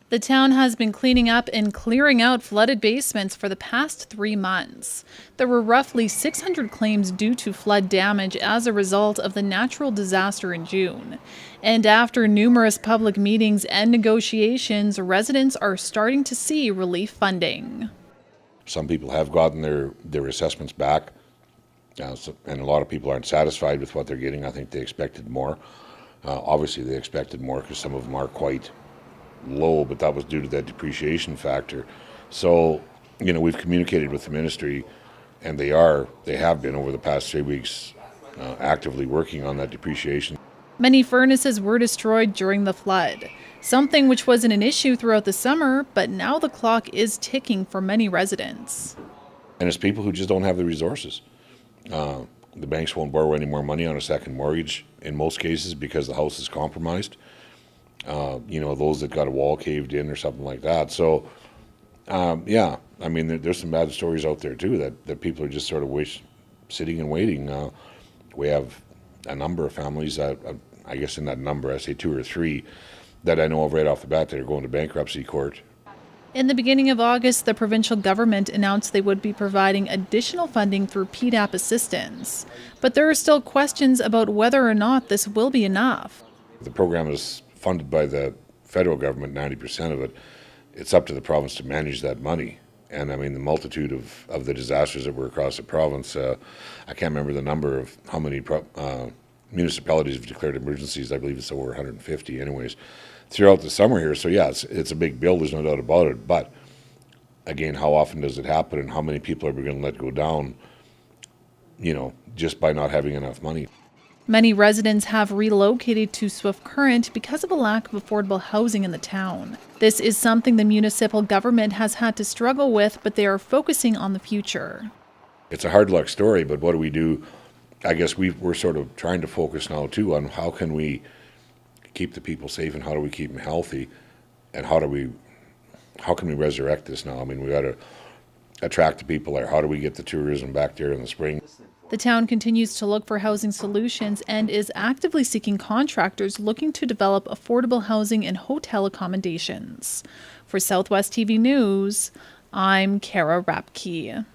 The town has been cleaning up and clearing out flooded basements for the past 3 months. There were roughly 600 claims due to flood damage as a result of the natural disaster in June. And after numerous public meetings and negotiations, residents are starting to see relief funding. Some people have gotten their assessments back, and a lot of people aren't satisfied with what they're getting. I think they expected more. Obviously, they expected more because some of them are quite low, but that was due to that depreciation factor. So, we've communicated with the ministry, and they have been over the past 3 weeks actively working on that depreciation. Many furnaces were destroyed during the flood, something which wasn't an issue throughout the summer, but now the clock is ticking for many residents. And it's people who just don't have the resources. The banks won't borrow any more money on a second mortgage in most cases because the house is compromised. Those that got a wall caved in or something like that. So, there's some bad stories out there too that people are just sort of sitting and waiting. We have a number of families, I guess in that number, I say 2 or 3, that I know of right off the bat that are going to bankruptcy court. In the beginning of August, the provincial government announced they would be providing additional funding through PDAP assistance. But there are still questions about whether or not this will be enough. The program is funded by the federal government, 90% of it. It's up to the province to manage that money. And the multitude of the disasters that were across the province, I can't remember the number of how many municipalities have declared emergencies. I believe it's over 150 anyways, throughout the summer here. So yeah, it's a big bill, there's no doubt about it. But again, how often does it happen and how many people are we going to let go down, just by not having enough money? Many residents have relocated to Swift Current because of a lack of affordable housing in the town. This is something the municipal government has had to struggle with, but they are focusing on the future. It's a hard luck story, but what do we do? I guess we're sort of trying to focus now too on how can we keep the people safe and how do we keep them healthy, and how can we resurrect this now? We got to attract the people there. How do we get the tourism back there in the spring? The town continues to look for housing solutions and is actively seeking contractors looking to develop affordable housing and hotel accommodations. For Southwest TV News, I'm Kara Rapke.